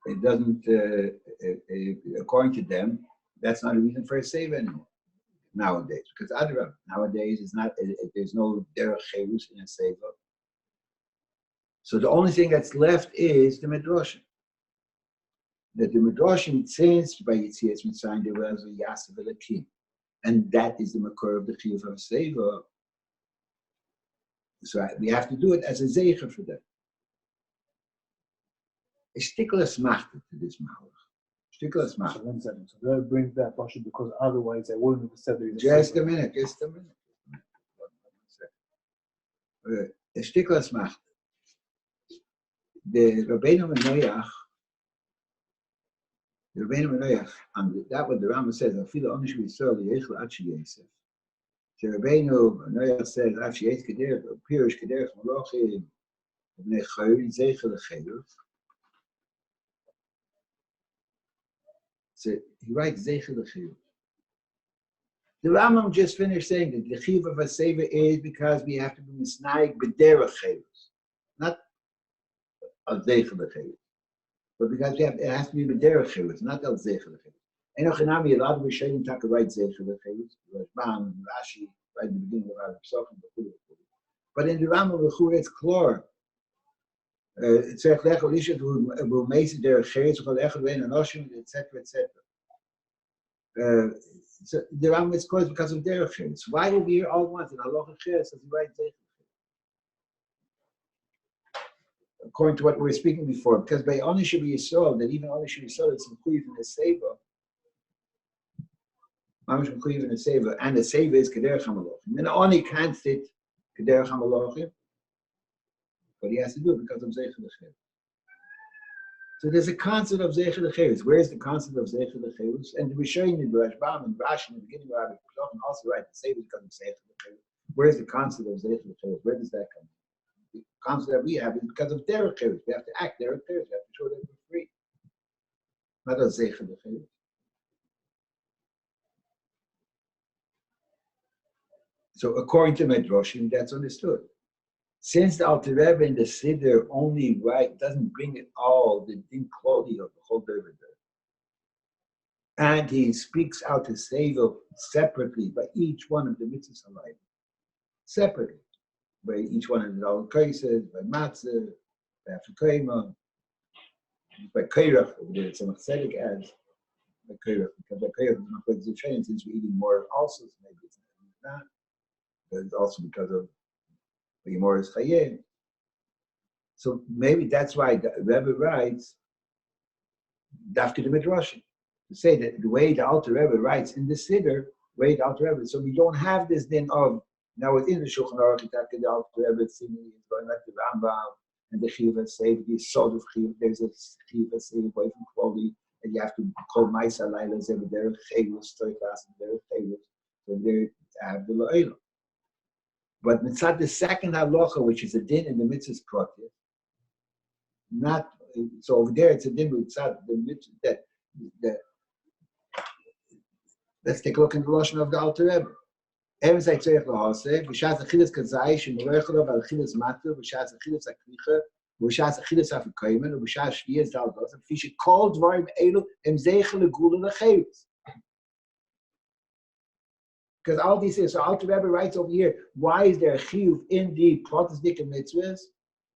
S1: It doesn't, according to them, that's not a reason for a save anymore nowadays. Because nowadays is not. There's no derech cherus in a seva. So the only thing that's left is the midrashim. That the midrashim since by Yitzias Mitzrayim there was a yasav elakim, and that is the makor of the chiyuv of seva. So we have to do it as a zeicher for that. A stickless machte to this mahalach. Stickless machte.
S2: So they'll bring that pasha because otherwise they wouldn't have said there.
S1: Just a minute. A stickless machte. The Rabbeinu Menoach, and that what the Rambam says, Afila Onish B'Yisrael Yechel Ad Sheyesef. So Rabbeinu Menoach says, Ad Sheyes Kederech, Pirush Kederech Malachim, Bnei Chayil Zeichel Lecheluf. So he writes Zeichel Lecheluf. The Rambam just finished saying that the Chiv of a Seva is because we have to be Misnaik B'derech Chelus, not Al Zeichel Lecheluf. But because it has to be B'derech Chelus, not Al Zeichel Lechelus. Enoch Enami, a lot of Rishonim talk about Zeichel Lechelus, Rashbam, Rashi, right in the beginning of our Pesachim, but in the Rambam L'chura it's clear צריך לאכול איש והוא מייסד דרך חרץ, וכל אחד בין אנושים, etc., etc. So the Rambam is closed because of derech chayes. Why do we hear all once in halacha chayes as he writes it? According to what we were speaking before, because by Onishim Yisrael, that even Onishim Yisrael is included in the Seva. Mamish included in the Seva, and the Seva is Kederech HaMalachim. And Oni can't sit Kederech HaMalachim, but he has to do it because of Zeichel L'Cheres. So there's a concept of Zeichel L'Cheres. Where is the concept of Zeichel L'Cheres? And the Rishonim in the Rashbam and Rashi in the beginning of Rabbi Pesachim also write the Seva because of Zeichel L'Cheres. Where is the concept of Zeichel L'Cheres? Where does that come from? The concept that we have is because of derech chayes. We have to act derech chayes. We have to show that we're free. Not a zeichel chayes. So according to Medrashim, that's understood. Since the Alter Rebbe in the Siddur only doesn't bring it all, the din kloli of the whole Rebbe, and he speaks out the Seva separately by each one of the mitzvahs alive, separately. By each one of the old cases, by matzah, by afikoima, by kairach, over there it's a machzedek adds, by kairach, because by kairach is not going to train since we're eating more also, so maybe it's not, but it's also because of the more is chayim. So maybe that's why the Rebbe writes, dafke the midrashim, to say that the way the Alter Rebbe writes in the Siddur, so we don't have this then of, now within the Shulchan Aruch, the Alter Rebbe seemingly is going like the Rambam and the Chiva say the sort of Chiva. There's a Chiva say away from quality, and you have to call Ma'isa Laila Zeh Derech Chayvus, Toikas and Derech Chayvus. So there have the La'ila. But mitzad the second halacha, which is a din in the mitzvahs protest, not so over there it's a din mitzad the mitzvah that. Let's take a look in the lashon of the Alter Rebbe. Emes Tzorech Lahaseh, v'shas achilas kazai she'morechelo v'achilas matu, v'shas achilas akricha, v'shas achilas afikoymen, v'shas shviyas daldos, v'fi shekol dvarim elu em zeichel legula l'chayus. Because all these things, so Alter Rebbe writes over here, why is there a chiyuv in the Protestant mitzvahs?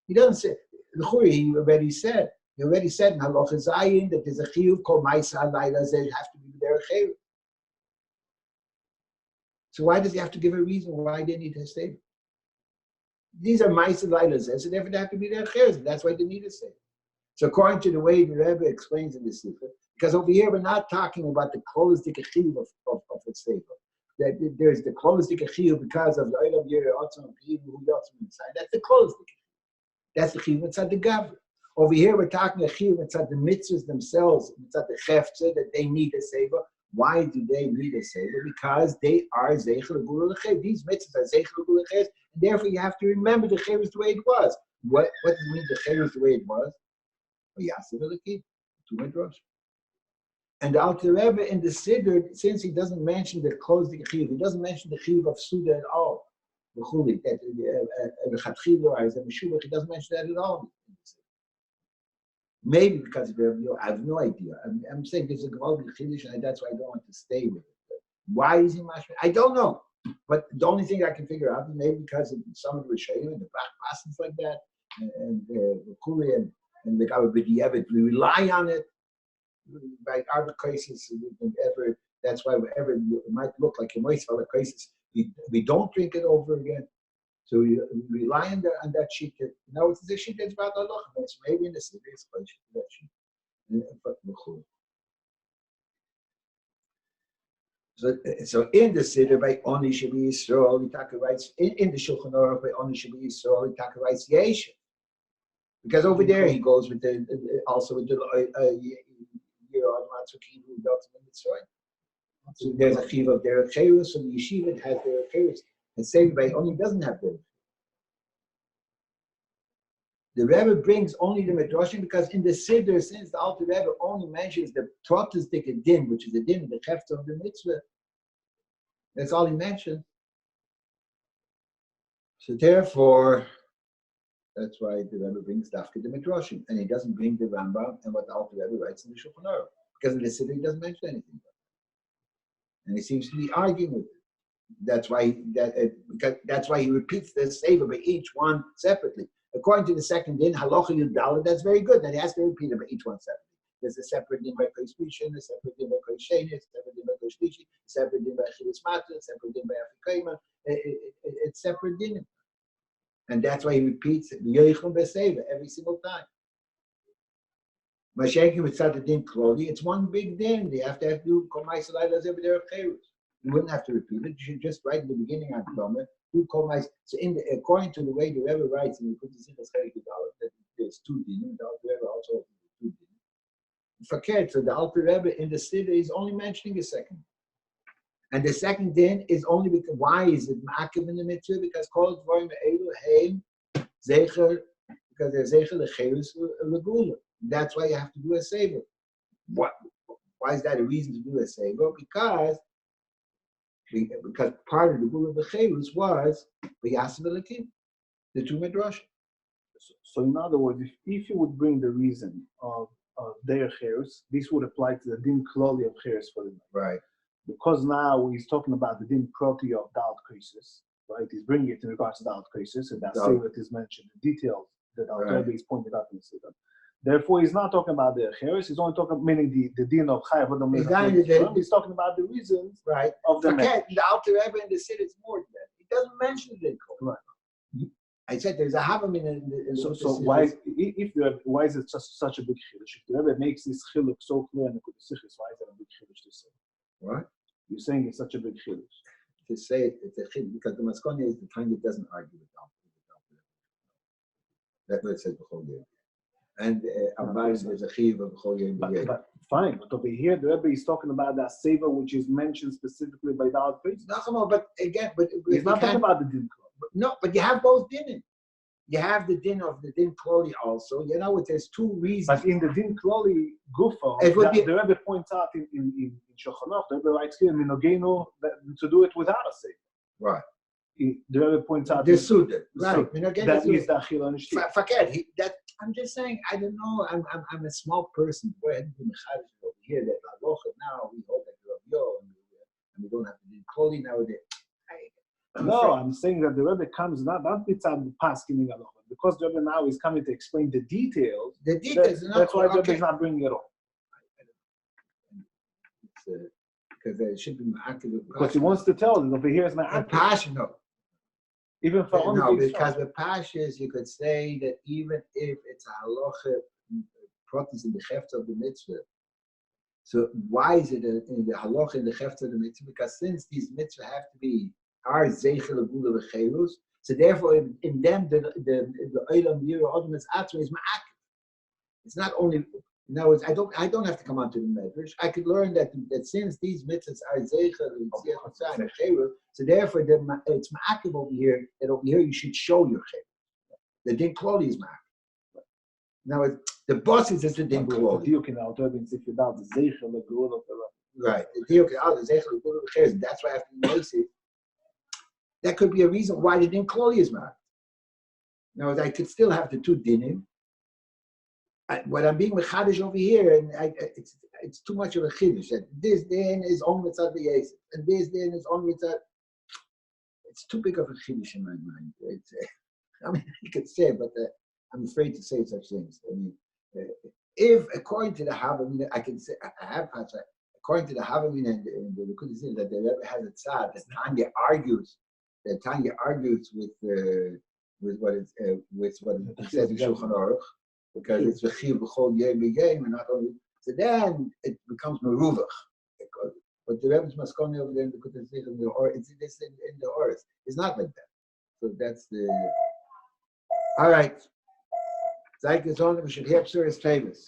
S1: He doesn't say, he already said in Halacha Zayin that there's a chiyuv called Ma'isa Alayla, they have to be there a chiyuv. So why does he have to give a reason why they need to say? These are Ma'isa Alayla, so therefore they have to be there a chiyuv. That's why they need to say. So according to the way the Rebbe explains in this Sefer, because over here we're not talking about the holistic chiyuv of the Sefer. That there's the holistic chiyuv because of the Olam Yireh Otzon Chiyuv Hu Yotzon inside. That's the holistic. That's the chiyuv inside the Gavra. Over here we're talking a chiyuv inside the mitzvahs themselves, inside the chefza that they need a seva. Why do they need a seva? Because they are zeichel gula lechev. These mitzvahs are zeichel gula lechev, and therefore you have to remember the chev is the way it was. What does it mean the chev is the way it was? Yasav Elokim, to Midrash. And the Alter Rebbe in the Siddur, since he doesn't mention the closed chiyuv, he doesn't mention the chiyuv of Suda at all. He doesn't mention that at all. Maybe because I have no idea. I'm saying there's a Gemara Chiddush, and that's why I don't want to stay with it. Why is he mashma? I don't know. But the only thing I can figure out is maybe because of some of the Rishonim and the Bach like that, and the Kuli and the Gabba B'di'evet, we rely on it. By other cases, that's why wherever it might look like a moist other cases, we don't drink it over again. So we rely on that sheet. Now it's the sheet that's about Allah. It's maybe in the serious question that sheet. So in the Siddur by Oni Shabi Yisrael, Itaka writes in the Shulchan Aruch by Oni Shabi Yisrael, Itaka writes Yeshem. Because over there he goes with the also with the so there's a chiv of derech chayus, so the yeshiva has derech chayus, and saved by only doesn't have derech. The Rebbe brings only the midrashim because in the Siddur, since the Alter Rebbe only mentions the protestant din, which is the din, the chefta of the mitzvah, that's all he mentions. So therefore, that's why the Rebbe brings dafke the midrashim, and he doesn't bring the Rambam and what the Alter Rebbe writes in the Shulchan Aruch. Because in the Siddur he doesn't mention anything. And he seems to be arguing with it. That's why he repeats the seva by each one separately. According to the second din, halacha yud daled, that's very good. That he has to repeat about each one separately. There's a separate din by kosh rishon, a separate din by kosh sheni, a separate din by kosh shlishi, a separate din by chilus matzah, a separate din by afikoyma. It's separate din. And that's why he repeats yoichum b'seva every single time. Mashenki with such a din kloli, it's one big din. They have to do kol ma'aseh layla zeh b'derech cherus. You wouldn't have to repeat it. You should just write in the beginning on Tomer. Do kol ma'aseh. So according to the way the Rebbe writes, and you put this in the Chelik Yudalef, that there's two dinim. The Alter Rebbe also has two dinim. Fakir, so the Alter Rebbe in the Siddha is only mentioning a second. And the second din is only because, why is it ma'akev in the mitzvah? Because kol dvarim elu heim zecher, because they're zecher lecherus legula. That's why you have to do a savor. Why is that a reason to do a savor? Because part of the gula lecherus was v'yasav elakim, the two midrash.
S2: So in other words, if you would bring the reason of their cherus, this would apply to the din kloli of cherus for them.
S1: Right.
S2: Because now he's talking about the din proti of da'at krisis, right? He's bringing it in regards to da'at krisis, and that savor is mentioned in detail that Al Rebbe is pointed out in the Siddha. Therefore, he's not talking about the cherus. He's only talking, meaning the din of chayav adam. He's talking about the reasons,
S1: right,
S2: of the
S1: the Alter Rebbe in the Siddha is more than that. He doesn't mention the din kloli.
S2: Right.
S1: I said there's a havamin in the
S2: so why is it such a big chiddush? If the Rebbe makes this chiluk so clear in the Kudusichis, why is it a big chiddush to say?
S1: What?
S2: You're saying it's such a big chiddush.
S1: To say it's a chiddush because the Maskoni is the Tanya doesn't argue with Alter. That's what it says b'chol yom. And Abbas is a chiv of b'chol yom.
S2: But fine, but over here the Rebbe is talking about that seva which is mentioned specifically by the Alpes.
S1: No, but again, but
S2: he's not talking about the din.
S1: No, but you have both dinim. You have the din of the din kloli also. You know, there's two reasons.
S2: But in the din kloli gufa, the Rebbe points out in Shulchan, the Rebbe writes here minogenu to do it without a say.
S1: Right.
S2: The Rebbe points out
S1: the Suda. Right.
S2: That is the achila and shti.
S1: Forget that. I'm just saying. I don't know. I'm a small person. Go ahead and do mechadish over here. That halacha now we hold that Rav and we don't have to din kloli nowadays.
S2: No, I'm saying that the Rebbe comes not mitzad the paskin halacha, because the Rebbe now is coming to explain the details.
S1: The details.
S2: That's why the Rebbe is not bringing it all.
S1: Because it should be ma'akev.
S2: Because he wants to tell us over here is ma'akev.
S1: Passion, no.
S2: Even for
S1: no, because with pashas you could say that even if it's a halacha protis in the heft of the mitzvah. So why is it in the halacha in the heft of the mitzvah? Because since these mitzvah have to be are zeichel agula v'cherus, so therefore in them the olam yira adam is atra is ma'akev. It's not only. In other words, I don't have to come on to the medrash. I could learn that since these mitzvahs are zeichel and cherus, so therefore it's ma'akev over here. That over here you should show your cherus. The din kloli is ma'akev. Now the boss is the din kloli. Right. The diuk is zeichel agula v'cherus. That's why I have to notice it. That could be a reason why the din kloli is ma'akev. Now I could still have the two dinim. What I'm being mechadish over here, and it's too much of a chiddush. That this din is on mitzad the yesef, and this din is on mitzad. It's too big of a chiddush in my mind. I mean, I could say, but I'm afraid to say such things. I mean, if according to the Havamina, I can say I have according to the Havamina and the Likud that the Rebbe has a tzad. That Tanya argues with what it says in Shulchan Aruch. Because it's v'chiv b'chol yom v'yom, and not only. So then it becomes meruvach. But the Rebbe's maskoni over there in the Kutzich in the or it's this in the Oris. It's not like that. So that's the. All right. Zeig is on. We should hear Psuris Tavis.